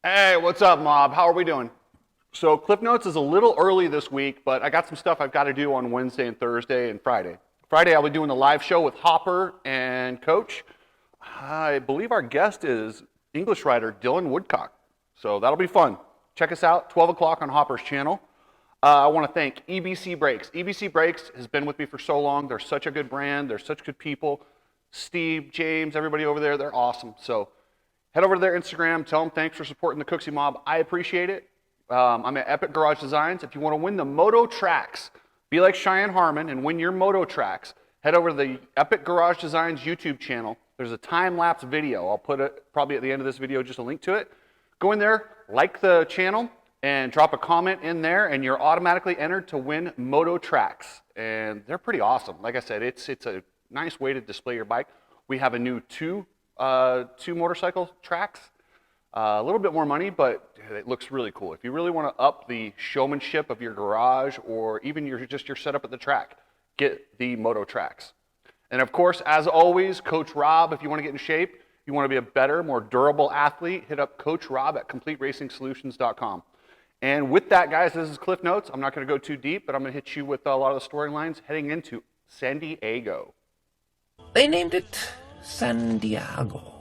Hey, what's up, mob? How are we doing? So, Cliff Notes is a little early this week, but I got some stuff I've got to do on Wednesday and Thursday and Friday. Friday, I'll be doing the live show with Hopper and Coach. I believe our guest is English writer Dylan Woodcock. So, that'll be fun. Check us out, 12 o'clock on Hopper's channel. I want to thank EBC Brakes. EBC Brakes has been with me for so long. They're such a good brand. They're such good people. Steve, James, everybody over there, they're awesome. So, head over to their Instagram. Tell them thanks for supporting the Cooksey Mob. I appreciate it. I'm at Epic Garage Designs. If you want to win the Moto Tracks, be like Cheyenne Harmon and win your Moto Tracks, head over to the Epic Garage Designs YouTube channel. There's a time-lapse video. I'll put it probably at the end of this video, just a link to it. Go in there, like the channel, and drop a comment in there, and you're automatically entered to win Moto Tracks. And they're pretty awesome. Like I said, it's a nice way to display your bike. We have a new two motorcycle tracks. A little bit more money, but it looks really cool. If you really want to up the showmanship of your garage or even your setup at the track, get the Moto Tracks. And of course, as always, Coach Rob, if you want to get in shape, you want to be a better, more durable athlete, hit up Coach Rob at CompleteRacingSolutions.com. And with that, guys, this is Cliff Notes. I'm not going to go too deep, but I'm going to hit you with a lot of the storylines heading into San Diego. They named it San Diego,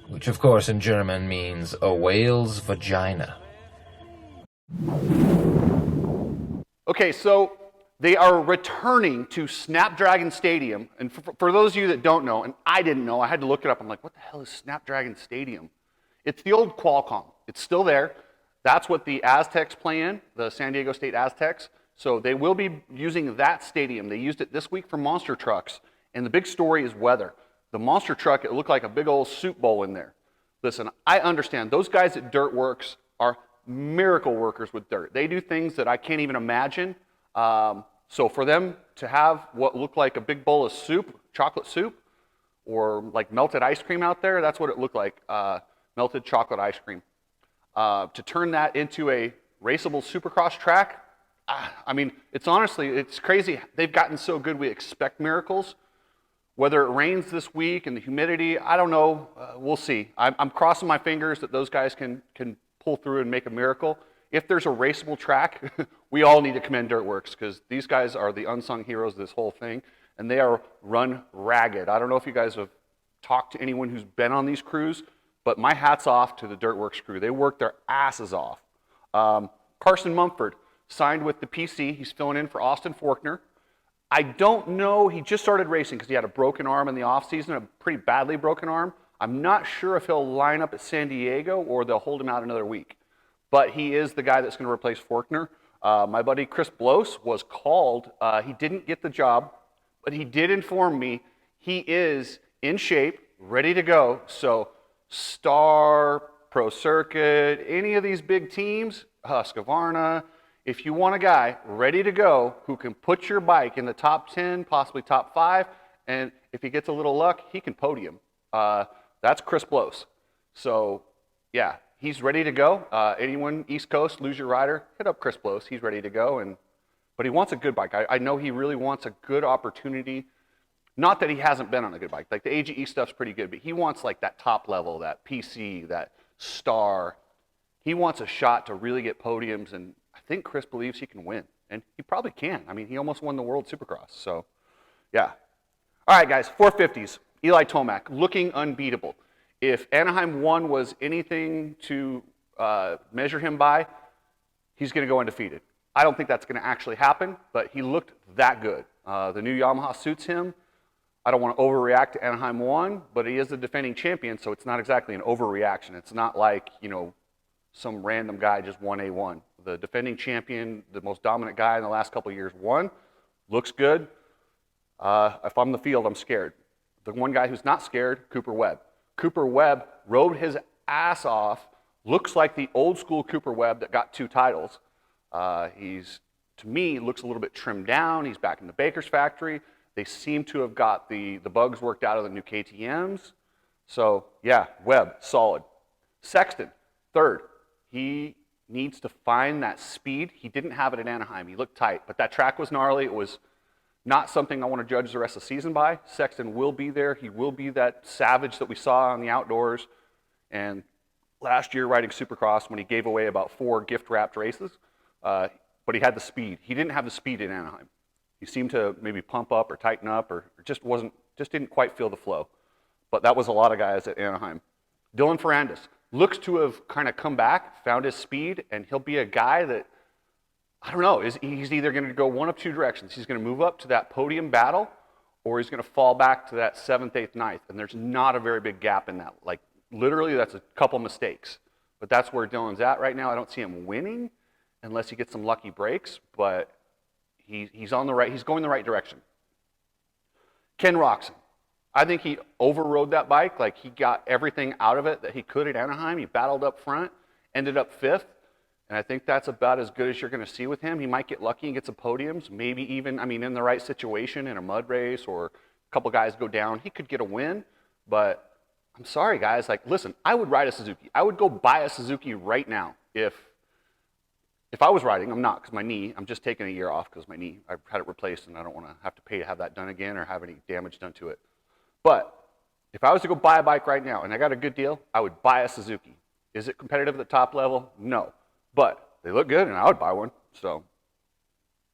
which of course in German means a whale's vagina. Okay, so they are returning to Snapdragon Stadium. And for those of you that don't know, and I didn't know, I had to look it up. I'm like, what the hell is Snapdragon Stadium? It's the old Qualcomm. It's still there. That's what the Aztecs play in, the San Diego State Aztecs. So they will be using that stadium. They used it this week for monster trucks. And the big story is weather. The monster truck, it looked like a big old soup bowl in there. Listen, I understand. Those guys at Dirt Works are miracle workers with dirt. They do things that I can't even imagine. So for them to have what looked like a big bowl of soup, chocolate soup, or like melted ice cream out there, that's what it looked like, melted chocolate ice cream. To turn that into a raceable supercross track, I mean, it's crazy. They've gotten so good we expect miracles. Whether it rains this week and the humidity, I don't know. We'll see. I'm crossing my fingers that those guys can pull through and make a miracle. If there's a raceable track, we all need to commend Dirt Works because these guys are the unsung heroes of this whole thing, and they are run ragged. I don't know if you guys have talked to anyone who's been on these crews, but my hat's off to the Dirt Works crew. They work their asses off. Carson Mumford signed with the PC. He's filling in for Austin Faulkner. I don't know, he just started racing because he had a broken arm in the offseason, a pretty badly broken arm. I'm not sure if he'll line up at San Diego or they'll hold him out another week. But he is the guy that's going to replace Faulkner. My buddy Chris Blose was called. He didn't get the job, but he did inform me he is in shape, ready to go. So Star, Pro Circuit, any of these big teams, Husqvarna, if you want a guy ready to go who can put your bike in the top 10, possibly top 5, and if he gets a little luck, he can podium. That's Chris Blose. So, yeah, he's ready to go. Anyone East Coast, lose your rider, hit up Chris Blose. He's ready to go. But he wants a good bike. I know he really wants a good opportunity. Not that he hasn't been on a good bike. Like the AGE stuff's pretty good, but he wants like that top level, that PC, that Star. He wants a shot to really get podiums, and I think Chris believes he can win, and he probably can. I mean, he almost won the World Supercross, so yeah. All right, guys, 450s. Eli Tomac, looking unbeatable. If Anaheim 1 was anything to measure him by, he's going to go undefeated. I don't think that's going to actually happen, but he looked that good. The new Yamaha suits him. I don't want to overreact to Anaheim 1, but he is the defending champion, so it's not exactly an overreaction. It's not like, some random guy just won A1. The defending champion, the most dominant guy in the last couple of years, won. Looks good. If I'm the field, I'm scared. The one guy who's not scared, Cooper Webb. Cooper Webb rode his ass off. Looks like the old school Cooper Webb that got 2 titles. He's, to me, looks a little bit trimmed down. He's back in the Baker's factory. They seem to have got the bugs worked out of the new KTMs. So, yeah, Webb, solid. Sexton, third. He needs to find that speed. He didn't have it at Anaheim. He looked tight, but that track was gnarly. It was not something I want to judge the rest of the season by. Sexton will be there. He will be that savage that we saw on the outdoors. And last year riding Supercross when he gave away about 4 gift-wrapped races, but he had the speed. He didn't have the speed in Anaheim. He seemed to maybe pump up or tighten up or just didn't quite feel the flow. But that was a lot of guys at Anaheim. Dylan Ferrandis looks to have kind of come back, found his speed, and he'll be a guy that, I don't know, he's either going to go one of two directions. He's going to move up to that podium battle, or he's going to fall back to that 7th, 8th, 9th. And there's not a very big gap in that. Like, literally, that's a couple mistakes. But that's where Dylan's at right now. I don't see him winning unless he gets some lucky breaks, but he's going the right direction. Ken Roczen. I think he overrode that bike. Like, he got everything out of it that he could at Anaheim. He battled up front, ended up 5th, and I think that's about as good as you're going to see with him. He might get lucky and get some podiums, maybe even, in the right situation in a mud race or a couple guys go down. He could get a win, but I'm sorry, guys. Like, listen, I would ride a Suzuki. I would go buy a Suzuki right now if I was riding. I'm not, because my knee, I'm just taking a year off because my knee, I've had it replaced and I don't want to have to pay to have that done again or have any damage done to it. But if I was to go buy a bike right now and I got a good deal, I would buy a Suzuki. Is it competitive at the top level? No. But they look good and I would buy one. So,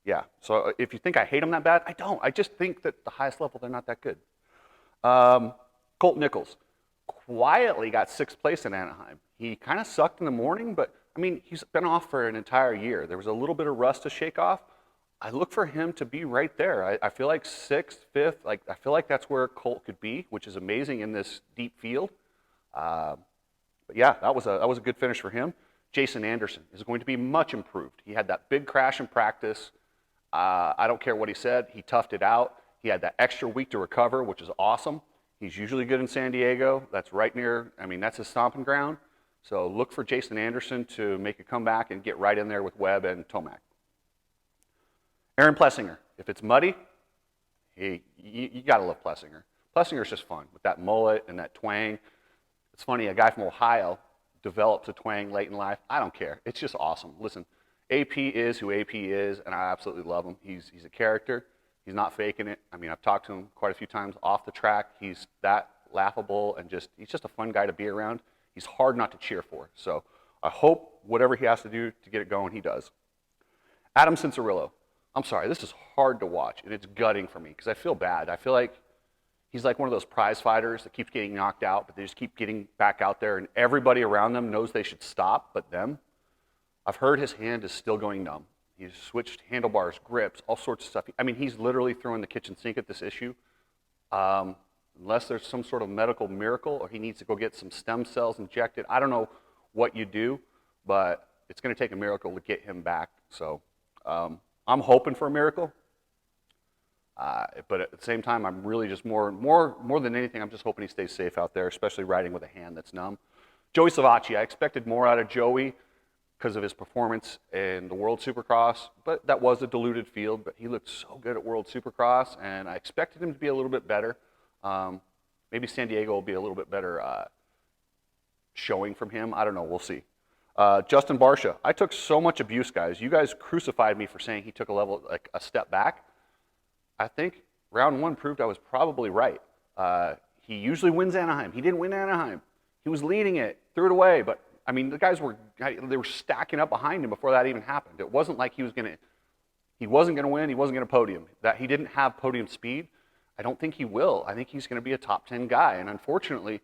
yeah. So if you think I hate them that bad, I don't. I just think that the highest level, they're not that good. Colt Nichols quietly got 6th place in Anaheim. He kind of sucked in the morning, but he's been off for an entire year. There was a little bit of rust to shake off. I look for him to be right there. I feel like 6th, 5th, I feel like that's where Colt could be, which is amazing in this deep field. But yeah, that was a good finish for him. Jason Anderson is going to be much improved. He had that big crash in practice. I don't care what he said. He toughed it out. He had that extra week to recover, which is awesome. He's usually good in San Diego. That's right near, that's his stomping ground. So look for Jason Anderson to make a comeback and get right in there with Webb and Tomac. Aaron Plessinger, if it's muddy, you got to love Plessinger. Plessinger's just fun with that mullet and that twang. It's funny, a guy from Ohio develops a twang late in life. I don't care. It's just awesome. Listen, AP is who AP is, and I absolutely love him. He's a character. He's not faking it. I've talked to him quite a few times off the track. He's that laughable and he's just a fun guy to be around. He's hard not to cheer for. So I hope whatever he has to do to get it going, he does. Adam Cincerillo. I'm sorry, this is hard to watch, and it's gutting for me because I feel bad. I feel like he's like one of those prize fighters that keeps getting knocked out, but they just keep getting back out there, and everybody around them knows they should stop but them. I've heard his hand is still going numb. He's switched handlebars, grips, all sorts of stuff. He's literally throwing the kitchen sink at this issue. Unless there's some sort of medical miracle or he needs to go get some stem cells injected. I don't know what you do, but it's going to take a miracle to get him back. So I'm hoping for a miracle. But at the same time, I'm really just more than anything, I'm just hoping he stays safe out there, especially riding with a hand that's numb. Joey Savacci, I expected more out of Joey because of his performance in the World Supercross, but that was a diluted field, but he looked so good at World Supercross, and I expected him to be a little bit better. Maybe San Diego will be a little bit better showing from him. I don't know. We'll see. Justin Barsha. I took so much abuse, guys. You guys crucified me for saying he took a step back. I think round 1 proved I was probably right. He usually wins Anaheim. He didn't win Anaheim. He was leading it, threw it away. But the guys were stacking up behind him before that even happened. It wasn't like he wasn't going to win. He wasn't going to podium. That he didn't have podium speed. I don't think he will. I think he's going to be a top 10 guy. And unfortunately,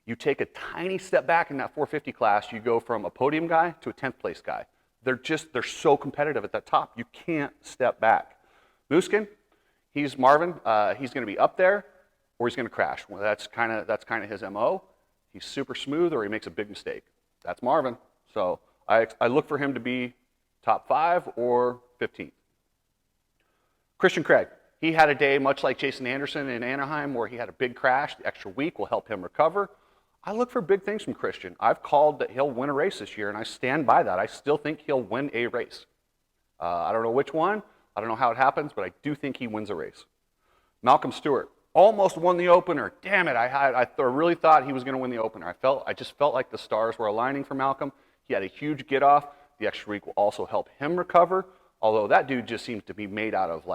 you take a tiny step back in that 450 class, you go from a podium guy to a 10th place guy. They're so competitive at that top. You can't step back. Muskin, he's Marvin. He's going to be up there or he's going to crash. Well, that's kind of his MO. He's super smooth or he makes a big mistake. That's Marvin. So I look for him to be top 5 or 15th. Christian Craig. He had a day much like Jason Anderson in Anaheim where he had a big crash. The extra week will help him recover. I look for big things from Christian. I've called that he'll win a race this year, and I stand by that. I still think he'll win a race. I don't know which one. I don't know how it happens, but I do think he wins a race. Malcolm Stewart almost won the opener. Damn it, I really thought he was going to win the opener. I just felt like the stars were aligning for Malcolm. He had a huge get-off. The extra week will also help him recover, although that dude just seems to be made out of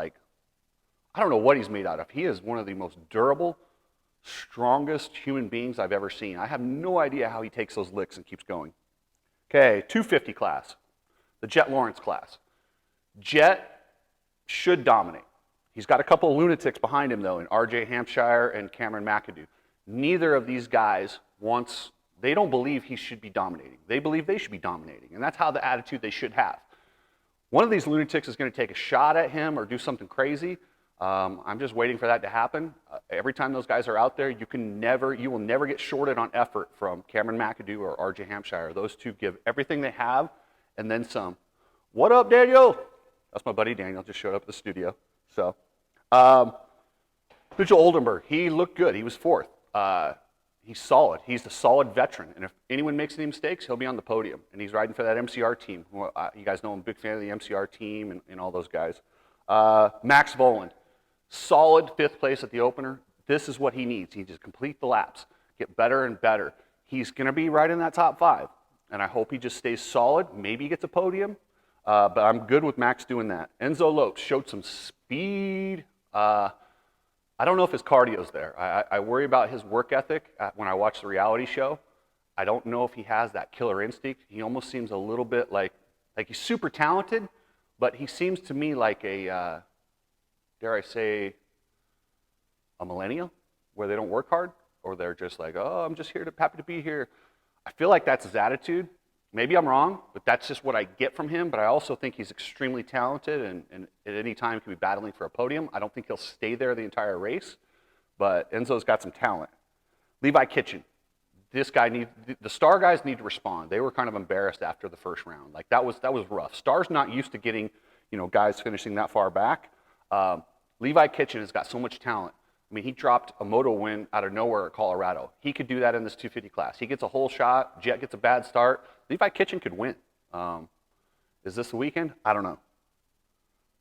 I don't know what he's made out of. He is one of the most durable, strongest human beings I've ever seen. I have no idea how he takes those licks and keeps going. Okay, 250 class, the Jet Lawrence class. Jet should dominate. He's got a couple of lunatics behind him, though, in RJ Hampshire and Cameron McAdoo. Neither of these guys they don't believe he should be dominating. They believe they should be dominating, and that's how the attitude they should have. One of these lunatics is going to take a shot at him or do something crazy. I'm just waiting for that to happen. Every time those guys are out there, you will never get shorted on effort from Cameron McAdoo or RJ Hampshire. Those two give everything they have and then some. What up, Daniel? That's my buddy Daniel, just showed up at the studio. So, Mitchell Oldenburg, he looked good. He was fourth. He's solid. He's a solid veteran. And if anyone makes any mistakes, he'll be on the podium. And he's riding for that MCR team. You guys know I'm a big fan of the MCR team and all those guys. Max Voland, solid fifth place at the opener. This is what he needs. He needs to complete the laps, get better and better. He's going to be right in that top 5. And I hope he just stays solid. Maybe he gets a podium. But I'm good with Max doing that. Enzo Lopes showed some speed. I don't know if his cardio's there. I worry about his work ethic when I watch the reality show. I don't know if he has that killer instinct. He almost seems a little bit like he's super talented, but he seems to me like a, dare I say, a millennial, where they don't work hard, or they're just like, oh, I'm just happy to be here. I feel like that's his attitude. Maybe I'm wrong, but that's just what I get from him. But I also think he's extremely talented and at any time can be battling for a podium. I don't think he'll stay there the entire race, but Enzo's got some talent. Levi Kitchen. This guy the Star guys need to respond. They were kind of embarrassed after the first round. Like that was rough. Star's not used to getting, guys finishing that far back. Levi Kitchen has got so much talent. I mean, he dropped a moto win out of nowhere at Colorado. He could do that in this 250 class. He gets a whole shot. Jet gets a bad start. Levi Kitchen could win. Is this the weekend? I don't know.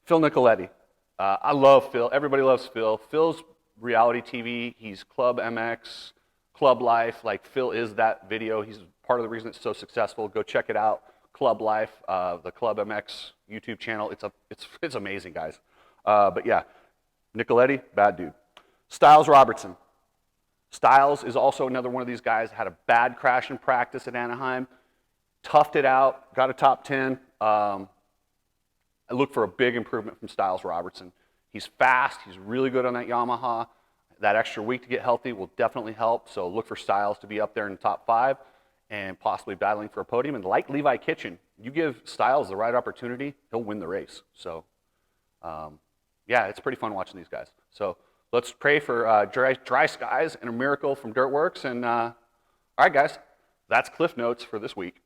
Phil Nicoletti. I love Phil. Everybody loves Phil. Phil's reality TV. He's Club MX, Club Life. Like Phil is that video. He's part of the reason it's so successful. Go check it out. Club Life, the Club MX YouTube channel. It's amazing, guys. But yeah, Nicoletti, bad dude. Styles Robertson. Styles is also another one of these guys. Had a bad crash in practice at Anaheim. Toughed it out. Got a top 10. I look for a big improvement from Styles Robertson. He's fast. He's really good on that Yamaha. That extra week to get healthy will definitely help. So look for Styles to be up there in the top 5 and possibly battling for a podium. And like Levi Kitchen, you give Styles the right opportunity, he'll win the race. So, yeah, it's pretty fun watching these guys. So let's pray for dry skies and a miracle from Dirtworks. And all right, guys, that's Cliff Notes for this week.